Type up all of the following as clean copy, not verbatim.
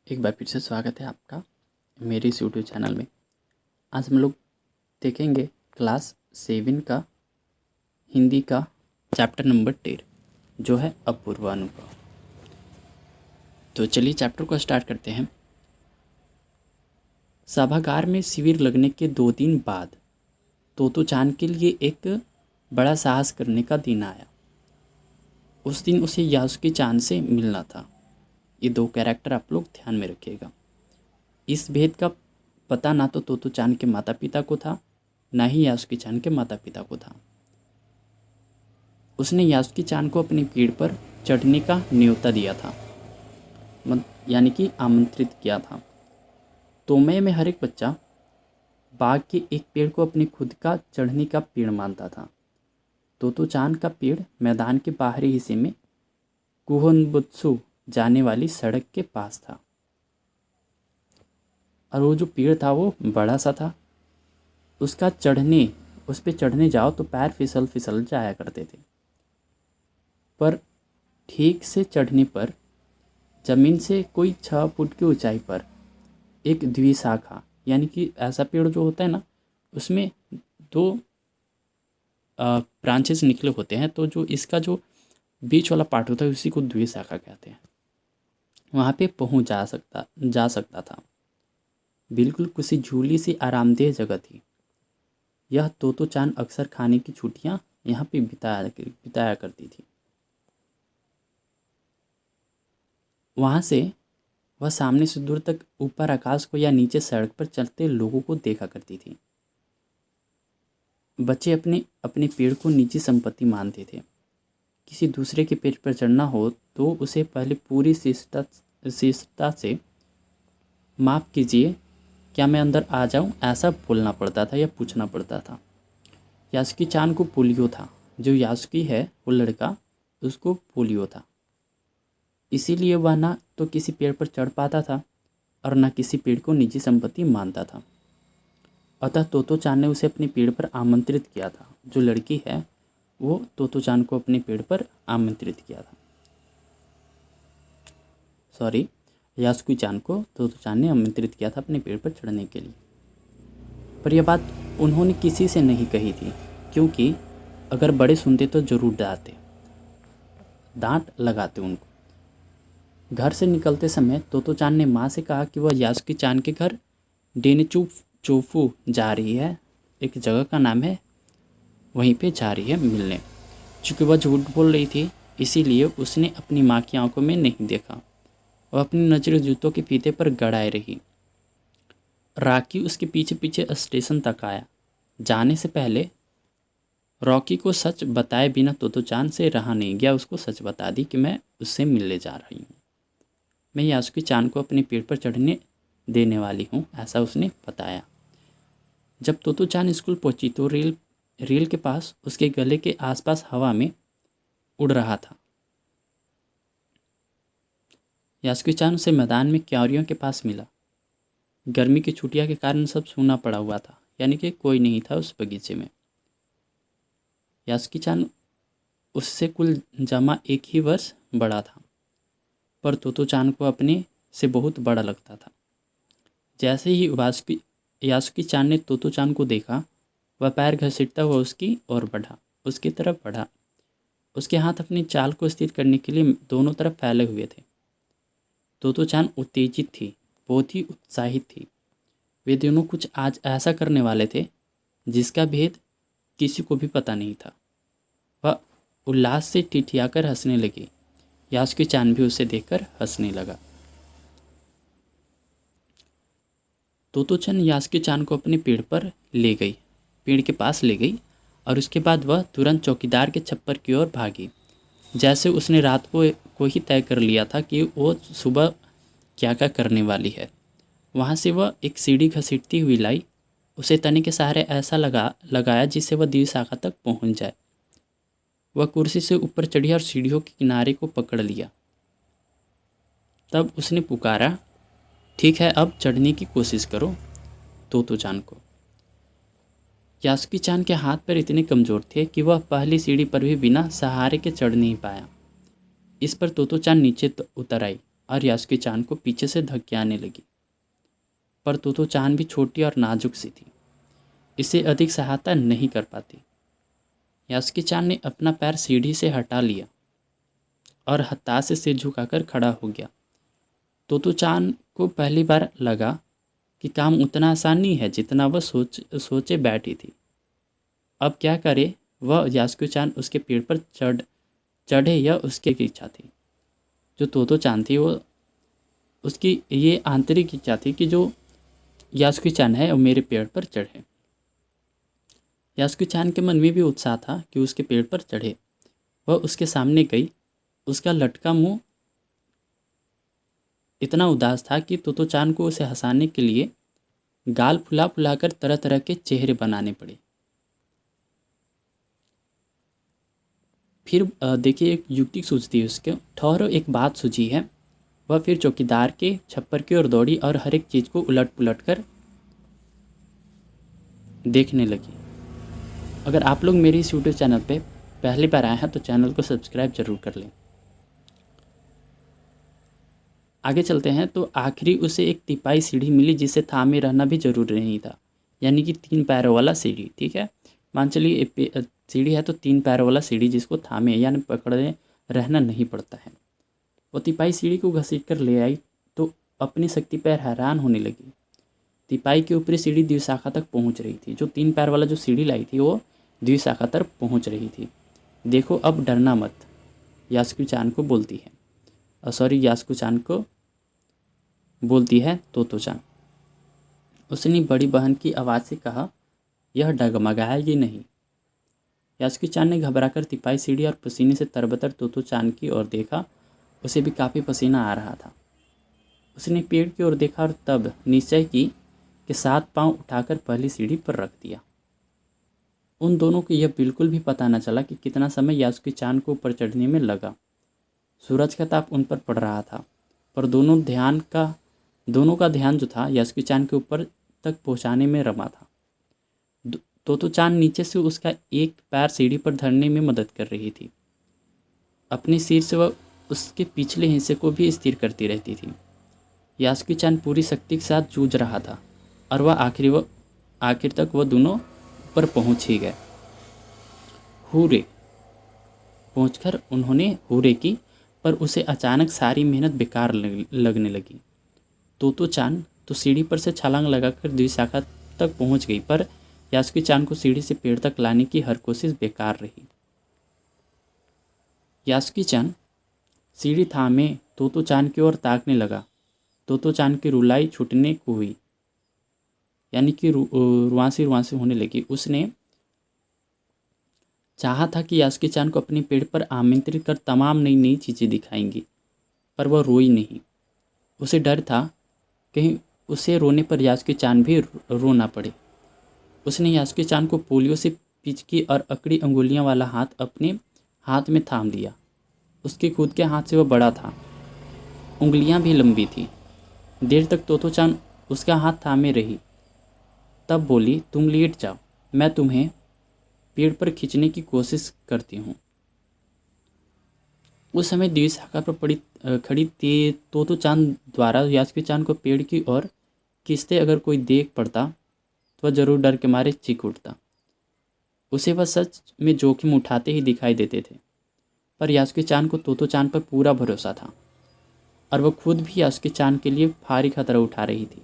एक बार फिर से स्वागत है आपका मेरे इस यूट्यूब चैनल में। आज हम लोग देखेंगे क्लास 7 का हिंदी का चैप्टर नंबर 13 जो है अपूर्वानुभव। तो चलिए चैप्टर को स्टार्ट करते हैं। सभागार में शिविर लगने के 2 दिन बाद तोतो चान के लिए एक बड़ा साहस करने का दिन आया। उस दिन उसे यासुकी चान से मिलना था। ये 2 कैरेक्टर आप लोग ध्यान में रखिएगा। इस भेद का पता ना तो तोतो चान के माता पिता को था, ना ही यासुकी चान के माता पिता को था। उसने यासुकी चान को अपनी पीठ पर चढ़ने का न्योता दिया था, यानी कि आमंत्रित किया था। तोमय में हर एक बच्चा बाग के एक पेड़ को अपने खुद का चढ़ने का पेड़ मानता था। तोतो चान का पेड़ मैदान के बाहरी हिस्से में कुहोनबुत्सु जाने वाली सड़क के पास था, और वो जो पेड़ था वो बड़ा सा था। उस पे चढ़ने जाओ तो पैर फिसल फिसल जाया करते थे। पर ठीक से चढ़ने पर जमीन से कोई 6 फुट की ऊंचाई पर एक द्विशाखा, यानी कि ऐसा पेड़ जो होता है ना, उसमें 2 ब्रांचेस निकले होते हैं, तो जो इसका जो बीच वाला पार्ट होता है उसी को द्विशाखा कहते हैं। वहाँ पे जा सकता था। बिल्कुल किसी झूली सी आरामदेह जगह थी। यह तोतो चान अक्सर खाने की छुट्टियां यहाँ पे बिताया करती थी। वहाँ से वह सामने से दूर तक ऊपर आकाश को या नीचे सड़क पर चलते लोगों को देखा करती थी। बच्चे अपने अपने पेड़ को निजी संपत्ति मानते थे। किसी दूसरे के पेड़ पर चढ़ना हो तो उसे पहले पूरी शिष्टता से माफ़ कीजिए, क्या मैं अंदर आ जाऊं, ऐसा बोलना पड़ता था या पूछना पड़ता था। यासुकी चान को पोलियो था। जो यासुकी है वो लड़का, उसको पोलियो था। इसीलिए वह ना तो किसी पेड़ पर चढ़ पाता था और न किसी पेड़ को निजी संपत्ति मानता था। अतः तोतो चान ने उसे अपने पेड़ पर आमंत्रित किया था। जो लड़की है वो तोतो चान को अपने पेड़ पर आमंत्रित किया था। यासुकी चान को तोतो चान ने आमंत्रित किया था अपने पेड़ पर चढ़ने के लिए। पर यह बात उन्होंने किसी से नहीं कही थी, क्योंकि अगर बड़े सुनते तो जरूर डांट लगाते उनको। घर से निकलते समय तोतो चान ने माँ से कहा कि वह यासुकी चान के घर डेनेचोफू जा रही है, एक जगह का नाम है, वहीं पे जा रही है मिलने। चूँकि वह झूठ बोल रही थी, इसीलिए उसने अपनी माँ की आंखों में नहीं देखा। वह अपनी नज़रें जूतों के फीते पर गड़ाए रही। रॉकी उसके पीछे पीछे स्टेशन तक आया। जाने से पहले रॉकी को सच बताए बिना तोतो चान से रहा नहीं गया। उसको सच बता दी कि मैं उससे मिलने जा रही हूँ, मैं यासुकी चान को अपने पेड़ पर चढ़ने देने वाली हूँ, ऐसा उसने बताया। जब तोतो चान स्कूल पहुंची तो रेल के पास उसके गले के आसपास हवा में उड़ रहा था। यासुकी चान उसे मैदान में क्यारियों के पास मिला। गर्मी की छुट्टियां के कारण सब सूना पड़ा हुआ था, यानी कि कोई नहीं था उस बगीचे में। यासुकी चान उससे कुल जमा 1 ही वर्ष बड़ा था, पर तोतो चान को अपने से बहुत बड़ा लगता था। जैसे ही यासुकी चान ने तोतो चान को देखा, वह पैर घसीटता हुआ उसकी तरफ बढ़ा। उसके हाथ अपनी चाल को स्थिर करने के लिए दोनों तरफ फैले हुए थे। तोतो चान उत्तेजित थी, बहुत ही उत्साहित थी। वे दोनों कुछ आज ऐसा करने वाले थे जिसका भेद किसी को भी पता नहीं था। वह उल्लास से ठिठियाकर हंसने लगी। यासुकी चान भी उसे देखकर हंसने लगा। तोतो चान यासुकी चान को अपने पेड़ के पास ले गई और उसके बाद वह तुरंत चौकीदार के छप्पर की ओर भागी। जैसे उसने रात को ही तय कर लिया था कि वो सुबह क्या क्या करने वाली है। वहाँ से वह एक सीढ़ी घसीटती हुई लाई। उसे तने के सहारे ऐसा लगाया जिससे वह द्विशाखा तक पहुँच जाए। वह कुर्सी से ऊपर चढ़ी और सीढ़ियों के किनारे को पकड़ लिया। तब उसने पुकारा, ठीक है, अब चढ़ने की कोशिश करो तोतो चान को। यासुकी चान के हाथ पैर इतने कमज़ोर थे कि वह पहली सीढ़ी पर भी बिना सहारे के चढ़ नहीं पाया। इस पर तोतो चान नीचे उतर आई। और यासुकी चान को पीछे से धक्के आने लगी। पर तोतो चान भी छोटी और नाजुक सी थी, इसे अधिक सहायता नहीं कर पाती। यासुकी चान ने अपना पैर सीढ़ी से हटा लिया और हताश से सिर झुकाकर खड़ा हो गया। तोतो चान को पहली बार लगा कि काम उतना आसान नहीं है जितना वह सोचे बैठी थी। अब क्या करे वह? यासुकी चान उसके पेड़ पर चढ़े यह उसकी इच्छा थी। जो तोतो चान थी वो उसकी ये आंतरिक इच्छा थी कि जो यासुकी चान है वो मेरे पेड़ पर चढ़े। यासुकी चान के मन में भी उत्साह था कि उसके पेड़ पर चढ़े। वह उसके सामने गई। उसका लटका मुंह इतना उदास था कि तोतो चान को उसे हंसाने के लिए गाल फुला फुलाकर तरह तरह के चेहरे बनाने पड़े। फिर देखिए एक युक्ति सूझती है उसके। ठहरो, एक बात सूझी है। वह फिर चौकीदार के छप्पर की ओर दौड़ी और हर एक चीज़ को उलट पुलट कर देखने लगी। अगर आप लोग मेरे इस यूट्यूब चैनल पे पहली बार आए हैं तो चैनल को सब्सक्राइब जरूर कर लें। आगे चलते हैं तो आखिरी उसे एक तिपाई सीढ़ी मिली जिसे थामे रहना भी जरूरी नहीं था, यानी कि 3 पैरों वाला सीढ़ी। ठीक है, मान चलिए सीढ़ी है तो 3 पैरों वाला सीढ़ी जिसको थामे यानी पकड़े रहना नहीं पड़ता है। वो तिपाई सीढ़ी को घसीट कर ले आई तो अपनी शक्ति पर हैरान होने लगी। तिपाई की ऊपरी सीढ़ी द्विशाखा तक पहुंच रही थी। जो 3 पैर वाला जो सीढ़ी लाई थी वो द्विशाखा तक पहुंच रही थी। देखो अब डरना मत, यासुकी चान को बोलती है। यासुकी चान को बोलती है तोतो चान। उसने बड़ी बहन की आवाज़ से कहा, यह डगमगाएगी नहीं। यासुकी चान ने घबराकर तिपाई सीढ़ी और पसीने से तरबतर तोतो चान की ओर देखा। उसे भी काफ़ी पसीना आ रहा था। उसने पेड़ की ओर देखा और तब निश्चय की कि 7 पांव उठाकर पहली सीढ़ी पर रख दिया। उन दोनों को यह बिल्कुल भी पता न चला कि कितना समय यासुकी चान को ऊपर चढ़ने में लगा। सूरज का ताप उन पर पड़ रहा था, पर दोनों का ध्यान जो था यासुकी चान के ऊपर तक पहुंचाने में रमा था। तोतो चान नीचे से उसका एक पैर सीढ़ी पर धरने में मदद कर रही थी। अपने सिर से वह उसके पिछले हिस्से को भी स्थिर करती रहती थी। यासुकी चान पूरी शक्ति के साथ जूझ रहा था और वह आखिर तक वह दोनों ऊपर पहुंच ही गए। हूरे पहुंचकर उन्होंने हूरे की, पर उसे अचानक सारी मेहनत बेकार लगने लगी। तोतो चान तो सीढ़ी पर से छलांग लगाकर द्विशाखा तक पहुंच गई, पर यासुकी चान को सीढ़ी से पेड़ तक लाने की हर कोशिश बेकार रही। यासुकी चान सीढ़ी थामे तोतो चान की ओर ताकने लगा। तोतो चान की रुलाई छूटने को हुई, यानी कि रुआंसी होने लगी। उसने चाहा था कि यासुकी चान को अपने पेड़ पर आमंत्रित कर तमाम नई नई चीज़ें दिखाएंगी, पर वह रोई नहीं। उसे डर था कहीं उसे रोने पर यासुकी चान भी रो ना पड़े। उसने यासुकी चान को पोलियो से पिचकी और अकड़ी अंगुलियां वाला हाथ अपने हाथ में थाम लिया। उसके खुद के हाथ से वह बड़ा था, उंगलियां भी लंबी थीं। देर तक तोतो चान उसका हाथ थामे रही, तब बोली, तुम लेट जाओ, मैं तुम्हें पेड़ पर खींचने की कोशिश करती हूँ। उस समय द्विशाखा पर खड़ी तोतो चान द्वारा यासुकी चान को पेड़ की ओर खींचते अगर कोई देख पड़ता तो वह जरूर डर के मारे चीख उठता। उसे वह सच में जोखिम उठाते ही दिखाई देते थे, पर यासुकी चान को तोतो चान पर पूरा भरोसा था और वह खुद भी यासुकी चान के लिए भारी खतरा उठा रही थी।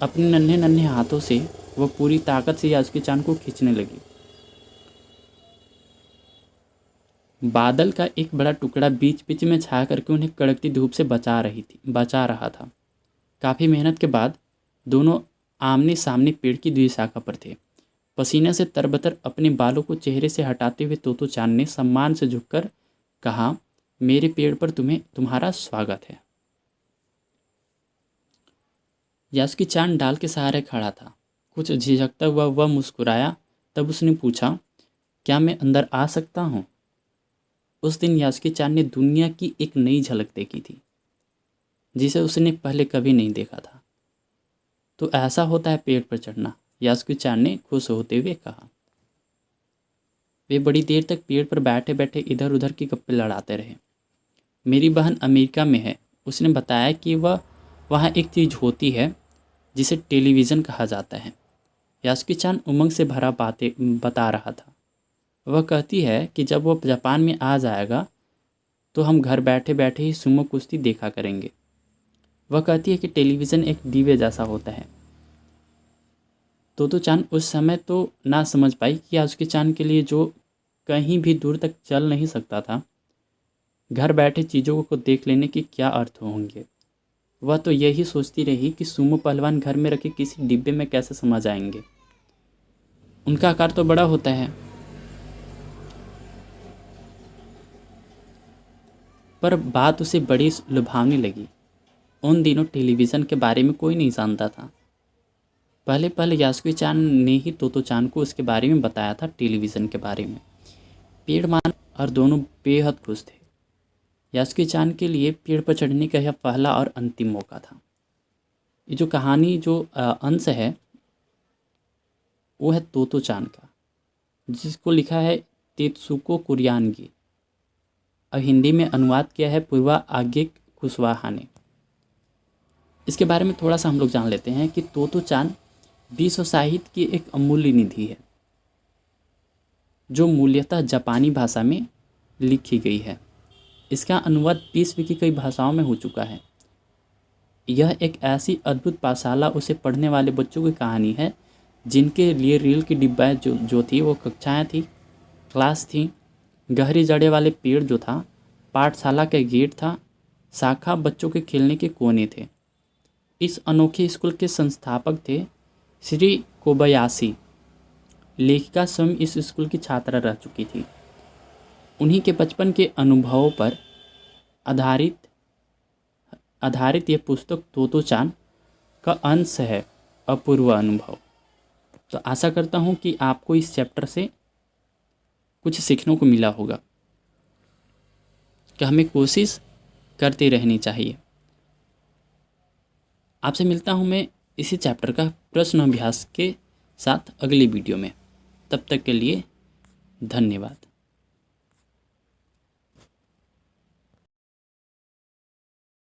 अपने नन्हे नन्हे हाथों से वह पूरी ताकत से यासुकी चान को खींचने लगी। बादल का एक बड़ा टुकड़ा बीच बीच में छा करके उन्हें कड़कती धूप से बचा रहा था। काफ़ी मेहनत के बाद दोनों आमने सामने पेड़ की द्विशाखा पर थे। पसीने से तरबतर अपने बालों को चेहरे से हटाते हुए तोतो चान ने सम्मान से झुककर कहा, मेरे पेड़ पर तुम्हारा स्वागत है। यासुकी चान डाल के सहारे खड़ा था। कुछ झिझकता हुआ वह मुस्कुराया। तब उसने पूछा, क्या मैं अंदर आ सकता हूँ? उस दिन यासुकी चान ने दुनिया की एक नई झलक देखी थी जिसे उसने पहले कभी नहीं देखा था। तो ऐसा होता है पेड़ पर चढ़ना, यासुकी चान ने खुश होते हुए कहा। वे बड़ी देर तक पेड़ पर बैठे बैठे इधर उधर की गप्पे लड़ाते रहे। मेरी बहन अमेरिका में है, उसने बताया कि वहाँ एक चीज़ होती है जिसे टेलीविज़न कहा जाता है। यासुकी चान उमंग से भरा बातें बता रहा था। वह कहती है कि जब वह जापान में आ जाएगा तो हम घर बैठे बैठे ही सुमो कुश्ती देखा करेंगे। वह कहती है कि टेलीविज़न एक दीवे जैसा होता है। तो चान उस समय तो ना समझ पाई कि यासुकी चान के लिए जो कहीं भी दूर तक चल नहीं सकता था, घर बैठे चीज़ों को देख लेने के क्या अर्थ होंगे। वह तो यही सोचती रही कि सुमो पहलवान घर में रखे किसी डिब्बे में कैसे समा जाएंगे। उनका आकार तो बड़ा होता है। पर बात उसे बड़ी लुभावनी लगी। उन दिनों टेलीविज़न के बारे में कोई नहीं जानता था। पहले पहले यासुकी चान ने ही तोतो चान को उसके बारे में बताया था, टेलीविज़न के बारे में। पेड़ मान और दोनों बेहद खुश थे। यासुकी चान के लिए पेड़ पर चढ़ने का यह पहला और अंतिम मौका था। ये जो कहानी जो अंश है वो है तोतो चान का, जिसको लिखा है तेत्सुको कुरियानगी और हिंदी में अनुवाद किया है पूर्वा आगे कुशवाहा ने। इसके बारे में थोड़ा सा हम लोग जान लेते हैं कि तोतो चान विश्व साहित्य की एक अमूल्य निधि है जो मूल्यतः जापानी भाषा में लिखी गई है। इसका अनुवाद विश्व की कई भाषाओं में हो चुका है। यह एक ऐसी अद्भुत पाठशाला उसे पढ़ने वाले बच्चों की कहानी है जिनके लिए रेल की डिब्बा जो थी वो कक्षाएं थी, क्लास थी, गहरी जड़ें वाले पेड़ जो था, पाठशाला का गेट था, शाखा बच्चों के खेलने के कोने थे। इस अनोखे स्कूल के संस्थापक थे श्री कोबायाशी। लेखिका स्वयं इस स्कूल की छात्रा रह चुकी थी। उन्हीं के बचपन के अनुभवों पर आधारित यह पुस्तक तोतो चान का अंश है, अपूर्व अनुभव। तो आशा करता हूँ कि आपको इस चैप्टर से कुछ सीखने को मिला होगा कि हमें कोशिश करते रहनी चाहिए। आपसे मिलता हूँ मैं इसी चैप्टर का प्रश्न अभ्यास के साथ अगली वीडियो में। तब तक के लिए धन्यवाद।